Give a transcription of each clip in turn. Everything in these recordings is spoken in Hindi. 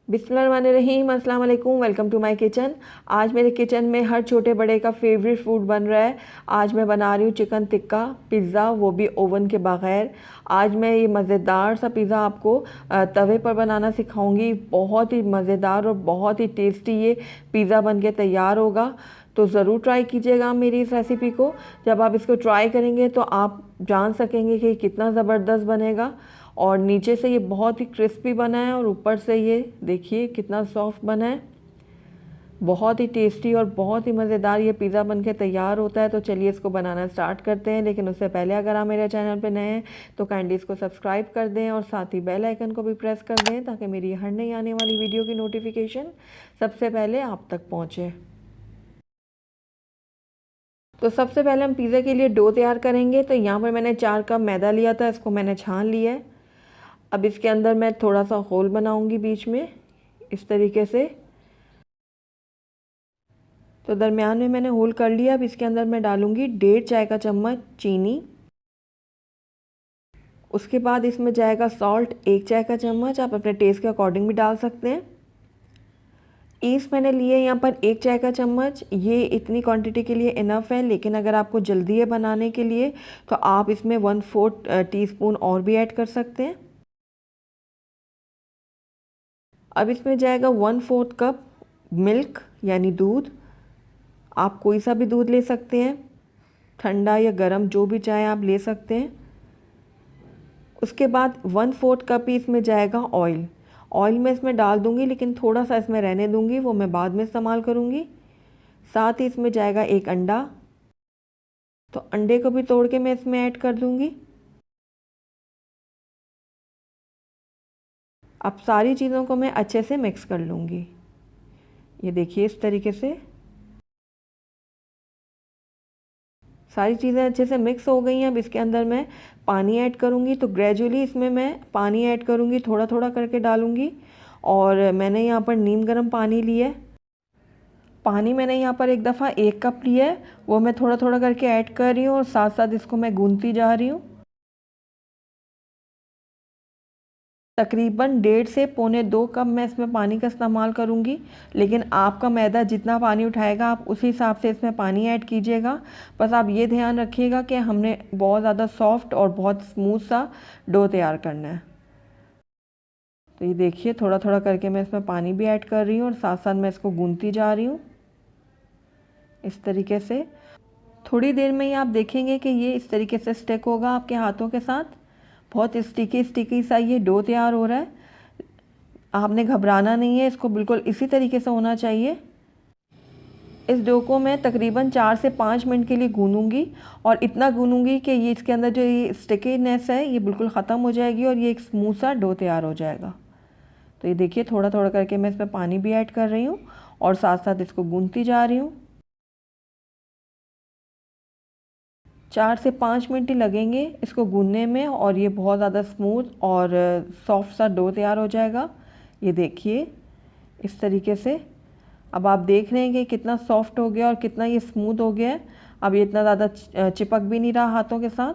बिस्मिल्लाहिर्रहमानिर्रहीम, अस्सलाम वालेकुम। Welcome to my kitchen. आज मेरे किचन में हर छोटे बड़े का फेवरेट फूड बन रहा है। आज मैं बना रही हूँ चिकन टिक्का पिज़्ज़ा, वो भी ओवन के बग़ैर। आज मैं ये मज़ेदार सा पिज़्ज़ा आपको तवे पर बनाना सिखाऊंगी। बहुत ही मज़ेदार और बहुत ही टेस्टी ये पिज़्ज़ा बन के तैयार होगा। तो ज़रूर ट्राई कीजिएगा मेरी इस रेसिपी को। जब आप इसको ट्राई करेंगे तो आप जान सकेंगे कि कितना ज़बरदस्त बनेगा। और नीचे से ये बहुत ही क्रिस्पी बना है और ऊपर से ये देखिए कितना सॉफ्ट बना है। बहुत ही टेस्टी और बहुत ही मज़ेदार ये पिज़्ज़ा बनके तैयार होता है। तो चलिए इसको बनाना स्टार्ट करते हैं। लेकिन उससे पहले अगर आप मेरे चैनल पर नए हैं तो काइंडली इसको सब्सक्राइब कर दें और साथ ही बेल आइकन को भी प्रेस कर दें ताकि मेरी हर नई आने वाली वीडियो की नोटिफिकेशन सबसे पहले आप तक पहुँचे। तो सबसे पहले हम पिज़्ज़ा के लिए डो तैयार करेंगे। तो यहाँ पर मैंने 4 कप मैदा लिया था, इसको मैंने छान लिया है। अब इसके अंदर मैं थोड़ा सा होल बनाऊंगी बीच में इस तरीके से। तो दरमियान में मैंने होल कर लिया। अब इसके अंदर मैं डालूंगी 1.5 चाय का चम्मच चीनी। उसके बाद इसमें जाएगा सॉल्ट 1 चाय का चम्मच, आप अपने टेस्ट के अकॉर्डिंग भी डाल सकते हैं। ईस्ट मैंने लिए यहाँ पर 1 चाय का चम्मच। ये इतनी क्वांटिटी के लिए इनफ है, लेकिन अगर आपको जल्दी है बनाने के लिए तो आप इसमें 1/4 टीस्पून और भी ऐड कर सकते हैं। अब इसमें जाएगा 1/4 कप मिल्क यानी दूध। आप कोई सा भी दूध ले सकते हैं, ठंडा या गर्म जो भी चाहे आप ले सकते हैं। उसके बाद 1/4 कप ही इसमें जाएगा ऑयल। ऑयल मैं इसमें डाल दूंगी, लेकिन थोड़ा सा इसमें रहने दूंगी, वो मैं बाद में इस्तेमाल करूंगी। साथ ही इसमें जाएगा 1 अंडा। तो अंडे को भी तोड़ के मैं इसमें ऐड कर दूंगी। अब सारी चीज़ों को मैं अच्छे से मिक्स कर लूँगी। ये देखिए इस तरीके से सारी चीज़ें अच्छे से मिक्स हो गई हैं। अब इसके अंदर मैं पानी ऐड करूँगी। तो ग्रेजुअली इसमें मैं पानी ऐड करूँगी, थोड़ा थोड़ा करके डालूँगी। और मैंने यहाँ पर नीम गर्म पानी लिया है। पानी मैंने यहाँ पर एक दफ़ा 1 कप लिया है, वो मैं थोड़ा थोड़ा करके ऐड कर रही हूँ और साथ साथ इसको मैं गूंथती जा रही हूँ। तकरीबन 1.5 से पौने 2 कप मैं इसमें पानी का इस्तेमाल करूँगी। लेकिन आपका मैदा जितना पानी उठाएगा आप उसी हिसाब से इसमें पानी ऐड कीजिएगा। बस आप ये ध्यान रखिएगा कि हमने बहुत ज़्यादा सॉफ्ट और बहुत स्मूथ सा डो तैयार करना है। तो ये देखिए थोड़ा थोड़ा करके मैं इसमें पानी भी ऐड कर रही हूँ और साथ साथ मैं इसको गूंथती जा रही हूँ इस तरीके से। थोड़ी देर में ही आप देखेंगे कि ये इस तरीके से स्टिक होगा आपके हाथों के साथ। बहुत स्टिकी स्टिकी सा ये डो तैयार हो रहा है। आपने घबराना नहीं है, इसको बिल्कुल इसी तरीके से होना चाहिए। इस डो को मैं तकरीबन 4 से 5 मिनट के लिए गूंदूंगी और इतना गूंदूंगी कि ये इसके अंदर जो ये स्टिकीनेस है ये बिल्कुल ख़त्म हो जाएगी और ये एक स्मूथ सा डो तैयार हो जाएगा। तो ये देखिए थोड़ा थोड़ा करके मैं इसमें पानी भी ऐड कर रही हूँ और साथ साथ इसको गूंदती जा रही हूँ। 4 से 5 मिनट ही लगेंगे इसको गूंदने में और ये बहुत ज़्यादा स्मूथ और सॉफ्ट सा डो तैयार हो जाएगा। ये देखिए इस तरीके से। अब आप देख रहे हैं कि कितना सॉफ्ट हो गया और कितना ये स्मूथ हो गया है। अब ये इतना ज़्यादा चिपक भी नहीं रहा हाथों के साथ।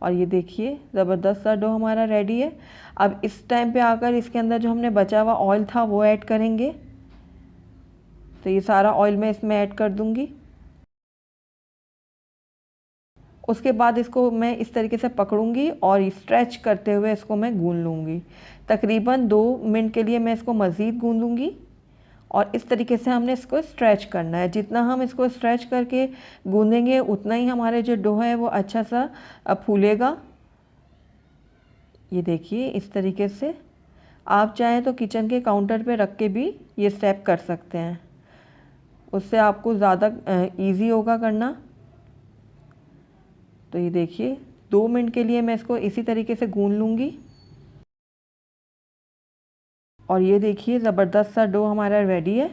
और ये देखिए ज़बरदस्त सा डो हमारा रेडी है। अब इस टाइम पे आकर इसके अंदर जो हमने बचा हुआ ऑयल था वो ऐड करेंगे। तो ये सारा ऑयल मैं इसमें ऐड कर दूँगी। उसके बाद इसको मैं इस तरीके से पकड़ूंगी और स्ट्रेच करते हुए इसको मैं गूंद लूँगी। तकरीबन 2 मिनट के लिए मैं इसको मज़ीद गूंदूंगी और इस तरीके से हमने इसको स्ट्रेच करना है। जितना हम इसको स्ट्रेच करके गूंदेंगे उतना ही हमारे जो डो है वो अच्छा सा फूलेगा। ये देखिए इस तरीके से। आप चाहें तो किचन के काउंटर पे रख के भी ये स्टेप कर सकते हैं, उससे आपको ज़्यादा ईजी होगा करना। तो ये देखिए 2 मिनट के लिए मैं इसको इसी तरीके से गूंद लूँगी। और ये देखिए ज़बरदस्त सा डो हमारा रेडी है।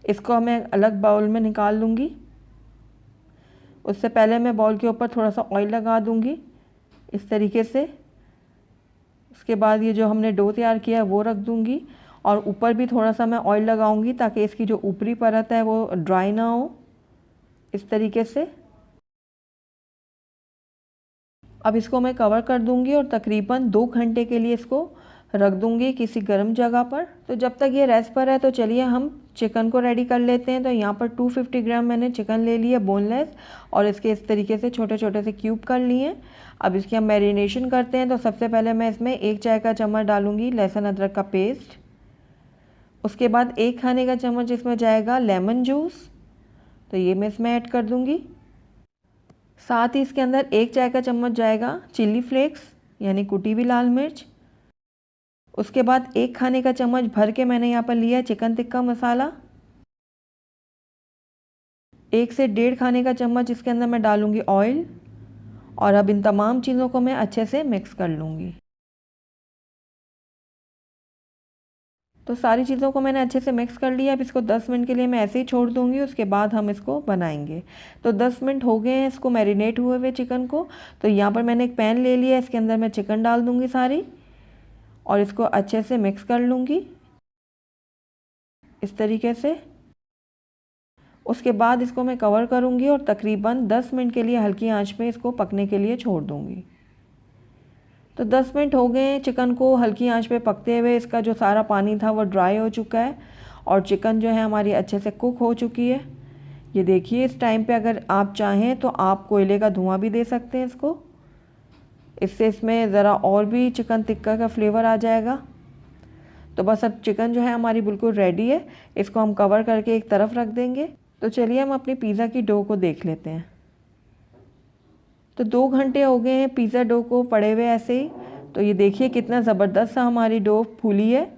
इसको मैं अलग बाउल में निकाल लूँगी। उससे पहले मैं बाउल के ऊपर थोड़ा सा ऑयल लगा दूँगी इस तरीके से। उसके बाद ये जो हमने डो तैयार किया है वो रख दूँगी और ऊपर भी थोड़ा सा मैं ऑयल लगाऊँगी ताकि इसकी जो ऊपरी परत है वो ड्राई ना हो इस तरीके से। अब इसको मैं कवर कर दूंगी और तकरीबन 2 घंटे के लिए इसको रख दूंगी किसी गर्म जगह पर। तो जब तक ये रेस्ट पर है तो चलिए हम चिकन को रेडी कर लेते हैं। तो यहाँ पर 250 ग्राम मैंने चिकन ले लिया बोनलेस, और इसके इस तरीके से छोटे छोटे से क्यूब कर लिए। अब इसकी हम मैरिनेशन करते हैं। तो सबसे पहले मैं इसमें 1 चाय का चम्मच डालूंगी लहसुन अदरक का पेस्ट। उसके बाद 1 खाने का चम्मच इसमें जाएगा लेमन जूस, तो ये मैं इसमें ऐड कर दूंगी। साथ ही इसके अंदर 1 चाय का चम्मच जाएगा चिली फ्लेक्स यानी कुटी हुई लाल मिर्च। उसके बाद 1 खाने का चम्मच भर के मैंने यहाँ पर लिया है चिकन टिक्का मसाला। 1 से 1.5 खाने का चम्मच इसके अंदर मैं डालूंगी ऑयल, और अब इन तमाम चीज़ों को मैं अच्छे से मिक्स कर लूँगी। तो सारी चीज़ों को मैंने अच्छे से मिक्स कर लिया। अब इसको 10 मिनट के लिए मैं ऐसे ही छोड़ दूँगी, उसके बाद हम इसको बनाएंगे। तो 10 मिनट हो गए हैं इसको मैरिनेट हुए हुए चिकन को। तो यहाँ पर मैंने एक पैन ले लिया, इसके अंदर मैं चिकन डाल दूँगी सारी, और इसको अच्छे से मिक्स कर लूँगी इस तरीके से। उसके बाद इसको मैं कवर करूँगी और तकरीबन 10 मिनट के लिए हल्की आंच पे इसको पकने के लिए छोड़ दूँगी। तो 10 मिनट हो गए हैं चिकन को हल्की आंच पे पकते हुए। इसका जो सारा पानी था वो ड्राई हो चुका है, और चिकन जो है हमारी अच्छे से कुक हो चुकी है। ये देखिए, इस टाइम पे अगर आप चाहें तो आप कोयले का धुआं भी दे सकते हैं इसको, इससे इसमें ज़रा और भी चिकन टिक्का का फ्लेवर आ जाएगा। तो बस अब चिकन जो है हमारी बिल्कुल रेडी है, इसको हम कवर करके एक तरफ रख देंगे। तो चलिए हम अपनी पिज़्ज़ा की डो को देख लेते हैं। तो 2 घंटे हो गए हैं पिज़्ज़ा डो को पड़े हुए ऐसे ही। तो ये देखिए कितना ज़बरदस्त सा हमारी डो फूली है,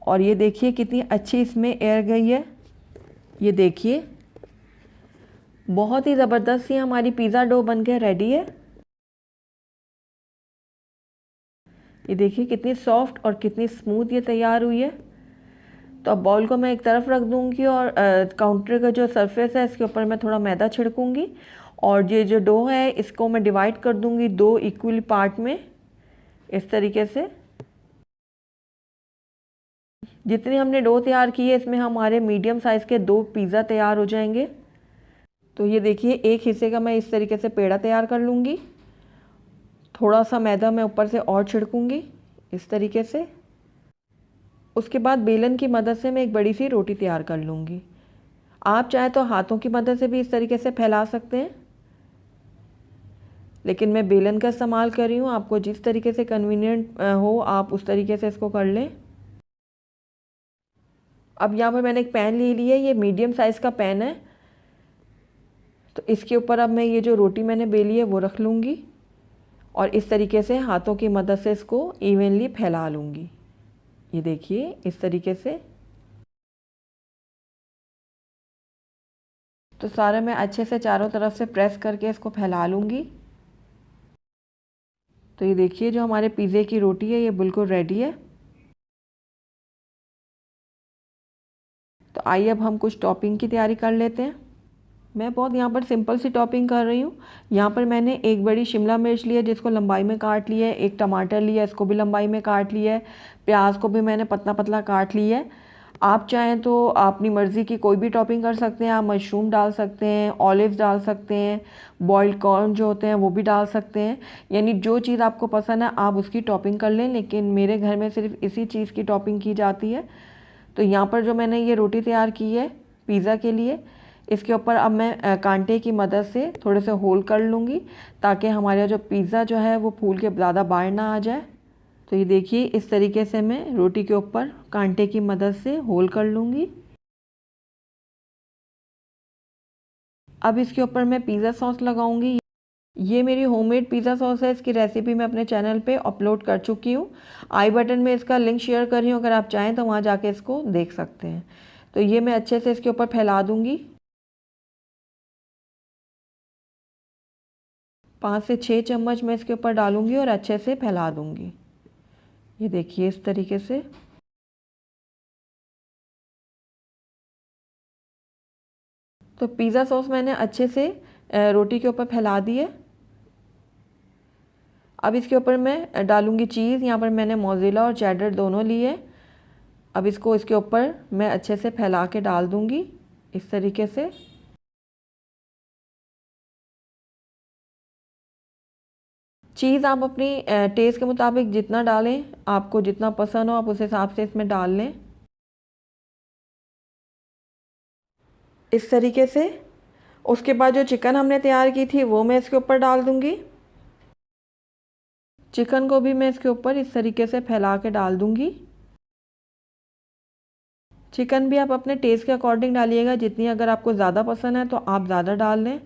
और ये देखिए कितनी अच्छी इसमें एयर गई है। ये देखिए बहुत ही ज़बरदस्त सी हमारी पिज़्ज़ा डो बन के रेडी है। ये देखिए कितनी सॉफ्ट और कितनी स्मूथ ये तैयार हुई है। तो अब बाउल को मैं एक तरफ रख दूंगी, और काउंटर का जो सरफेस है इसके ऊपर मैं थोड़ा मैदा छिड़कूंगी, और ये जो डो है इसको मैं डिवाइड कर दूंगी 2 इक्वल पार्ट में इस तरीके से। जितनी हमने डो तैयार की है इसमें हमारे मीडियम साइज़ के 2 पिज़्ज़ा तैयार हो जाएंगे। तो ये देखिए एक हिस्से का मैं इस तरीके से पेड़ा तैयार कर लूँगी, थोड़ा सा मैदा मैं ऊपर से और छिड़कूँगी इस तरीके से। उसके बाद बेलन की मदद से मैं एक बड़ी सी रोटी तैयार कर लूँगी। आप चाहे तो हाथों की मदद से भी इस तरीके से फैला सकते हैं, लेकिन मैं बेलन का इस्तेमाल कर रही हूँ। आपको जिस तरीके से कन्वीनियंट हो आप उस तरीके से इसको कर लें। अब यहाँ पर मैंने एक पैन ले लिया है, ये मीडियम साइज़ का पैन है। तो इसके ऊपर अब मैं ये जो रोटी मैंने बेली है वो रख लूँगी, और इस तरीके से हाथों की मदद से इसको इवनली फैला लूँगी। ये देखिए इस तरीके से। तो सारा मैं अच्छे से चारों तरफ से प्रेस करके इसको फैला लूँगी। तो ये देखिए जो हमारे पिज़्ज़े की रोटी है ये बिल्कुल रेडी है। तो आइए अब हम कुछ टॉपिंग की तैयारी कर लेते हैं। मैं बहुत यहाँ पर सिंपल सी टॉपिंग कर रही हूँ। यहाँ पर मैंने एक बड़ी शिमला मिर्च ली है जिसको लंबाई में काट लिया है, एक टमाटर लिया इसको भी लंबाई में काट लिया है, प्याज को भी मैंने पतला पतला काट लिया है। आप चाहें तो अपनी मर्ज़ी की कोई भी टॉपिंग कर सकते हैं। आप मशरूम डाल सकते हैं, ऑलिव्स डाल सकते हैं, बॉइल्ड कॉर्न जो होते हैं वो भी डाल सकते हैं। यानी जो चीज़ आपको पसंद है आप उसकी टॉपिंग कर लें, लेकिन मेरे घर में सिर्फ इसी चीज़ की टॉपिंग की जाती है। तो यहाँ पर जो मैंने ये रोटी तैयार की है पिज़्ज़ा के लिए, इसके ऊपर अब मैं कांटे की मदद से थोड़े से होल कर लूँगी, ताकि हमारा जो पिज़्ज़ा जो है वो फूल के ज़्यादा बाहर ना आ जाए। तो ये देखिए इस तरीके से मैं रोटी के ऊपर कांटे की मदद से होल कर लूँगी। अब इसके ऊपर मैं पिज़्ज़ा सॉस लगाऊंगी। ये मेरी होममेड पिज़्ज़ा सॉस है, इसकी रेसिपी मैं अपने चैनल पे अपलोड कर चुकी हूँ। आई बटन में इसका लिंक शेयर कर रही हूँ, अगर आप चाहें तो वहाँ जाके इसको देख सकते हैं। तो ये मैं अच्छे से इसके ऊपर फैला दूँगी। 5 से 6 चम्मच मैं इसके ऊपर डालूँगी और अच्छे से फैला दूँगी। ये देखिए इस तरीके से। तो पिज़्ज़ा सॉस मैंने अच्छे से रोटी के ऊपर फैला दी है। अब इसके ऊपर मैं डालूँगी चीज़। यहाँ पर मैंने मोज़रेला और चेडर दोनों लिए। अब इसको इसके ऊपर मैं अच्छे से फैला के डाल दूँगी इस तरीके से। चीज़ आप अपनी टेस्ट के मुताबिक जितना डालें, आपको जितना पसंद हो आप उस हिसाब से इसमें डाल लें। इस तरीके से। उसके बाद जो चिकन हमने तैयार की थी वो मैं इसके ऊपर डाल दूँगी। चिकन को भी मैं इसके ऊपर इस तरीके से फैला के डाल दूँगी। चिकन भी आप अपने टेस्ट के अकॉर्डिंग डालिएगा, जितनी अगर आपको ज़्यादा पसंद है तो आप ज़्यादा डाल लें।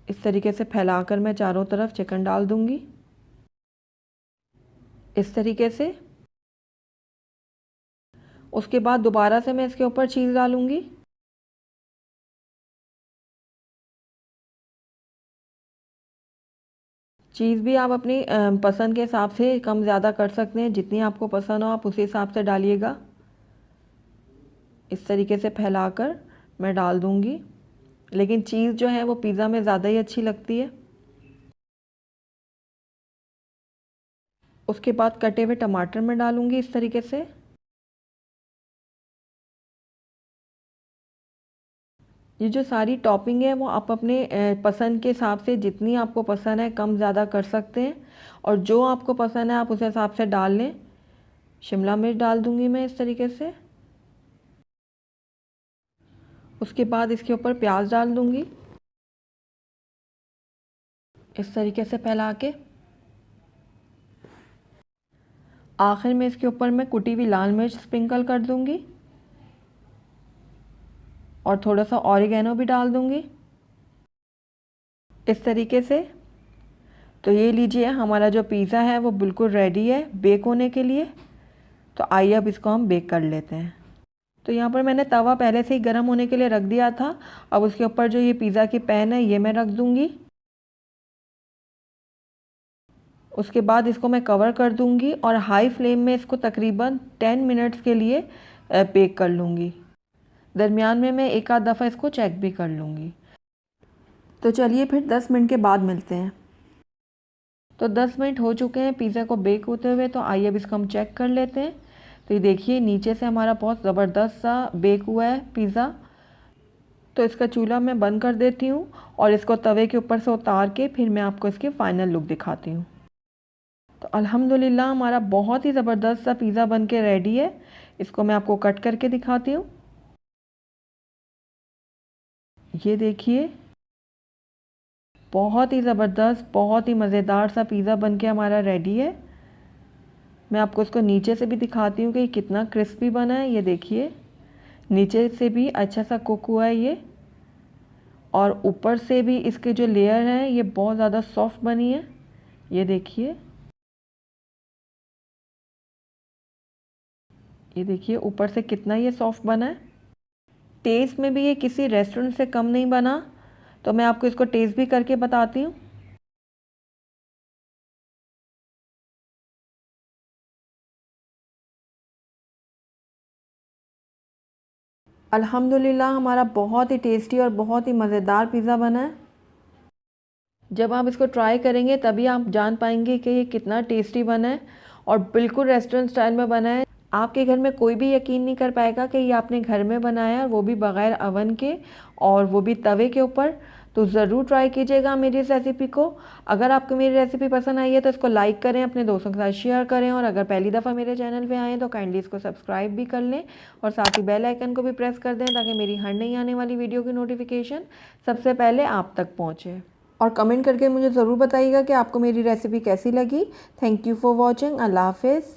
इस तरीके से फैलाकर मैं चारों तरफ चिकन डाल दूँगी, इस तरीके से। उसके बाद दोबारा से मैं इसके ऊपर चीज़ डालूँगी। चीज़ भी आप अपनी पसंद के हिसाब से कम ज़्यादा कर सकते हैं, जितनी आपको पसंद हो आप उसी हिसाब से डालिएगा। इस तरीके से फैलाकर मैं डाल दूँगी, लेकिन चीज़ जो है वो पिज़्ज़ा में ज़्यादा ही अच्छी लगती है। उसके बाद कटे हुए टमाटर मैं डालूँगी इस तरीके से। ये जो सारी टॉपिंग है वो आप अपने पसंद के हिसाब से जितनी आपको पसंद है कम ज़्यादा कर सकते हैं, और जो आपको पसंद है आप उस हिसाब से डाल लें। शिमला मिर्च डाल दूँगी मैं इस तरीके से। उसके बाद इसके ऊपर प्याज डाल दूँगी इस तरीके से फैला के। आखिर में इसके ऊपर मैं कुटी हुई लाल मिर्च स्प्रिंकल कर दूँगी और थोड़ा सा ऑरिगेनो भी डाल दूँगी इस तरीके से। तो ये लीजिए हमारा जो पिज़्ज़ा है वो बिल्कुल रेडी है बेक होने के लिए। तो आइए अब इसको हम बेक कर लेते हैं। तो यहाँ पर मैंने तवा पहले से ही गर्म होने के लिए रख दिया था। अब उसके ऊपर जो ये पिज़्ज़ा की पैन है ये मैं रख दूँगी। उसके बाद इसको मैं कवर कर दूँगी और हाई फ्लेम में इसको तकरीबन 10 मिनट्स के लिए बेक कर लूँगी। दरमियान में मैं एक आध दफ़ा इसको चेक भी कर लूँगी। तो चलिए फिर 10 मिनट के बाद मिलते हैं। तो 10 मिनट हो चुके हैं पिज़्ज़ा को बेक होते हुए। तो आइए अब इसको हम चेक कर लेते हैं। तो ये देखिए नीचे से हमारा बहुत ज़बरदस्त सा बेक हुआ है पिज़्ज़ा। तो इसका चूल्हा मैं बंद कर देती हूँ और इसको तवे के ऊपर से उतार के फिर मैं आपको इसकी फ़ाइनल लुक दिखाती हूँ। तो अल्हम्दुलिल्लाह हमारा बहुत ही ज़बरदस्त सा पिज़्ज़ा बन के रेडी है। इसको मैं आपको कट करके दिखाती हूँ। ये देखिए बहुत ही ज़बरदस्त, बहुत ही मज़ेदार सा पिज़्ज़ा बन के हमारा रेडी है। मैं आपको इसको नीचे से भी दिखाती हूँ कि ये कितना क्रिस्पी बना है। ये देखिए नीचे से भी अच्छा सा कुक हुआ है ये, और ऊपर से भी इसके जो लेयर हैं ये बहुत ज़्यादा सॉफ्ट बनी है। ये देखिए, ये देखिए ऊपर से कितना ये सॉफ्ट बना है। टेस्ट में भी ये किसी रेस्टोरेंट से कम नहीं बना। तो मैं आपको इसको टेस्ट भी करके बताती हूँ। अल्हम्दुलिल्लाह हमारा बहुत ही टेस्टी और बहुत ही मज़ेदार पिज़्ज़ा बना है। जब आप इसको ट्राई करेंगे तभी आप जान पाएंगे कि ये कितना टेस्टी बना है और बिल्कुल रेस्टोरेंट स्टाइल में बना है। आपके घर में कोई भी यकीन नहीं कर पाएगा कि ये आपने घर में बनाया है, वो भी बग़ैर अवन के और वो भी तवे के ऊपर। तो ज़रूर ट्राई कीजिएगा मेरी इस रेसिपी को। अगर आपको मेरी रेसिपी पसंद आई है तो इसको लाइक करें, अपने दोस्तों के साथ शेयर करें, और अगर पहली दफ़ा मेरे चैनल पे आएँ तो काइंडली इसको सब्सक्राइब भी कर लें और साथ ही बेल आइकन को भी प्रेस कर दें ताकि मेरी हर नई आने वाली वीडियो की नोटिफिकेशन सबसे पहले आप तक पहुँचे। और कमेंट करके मुझे ज़रूर बताइएगा कि आपको मेरी रेसिपी कैसी लगी। Thank you for watching. Allah हाफिज़।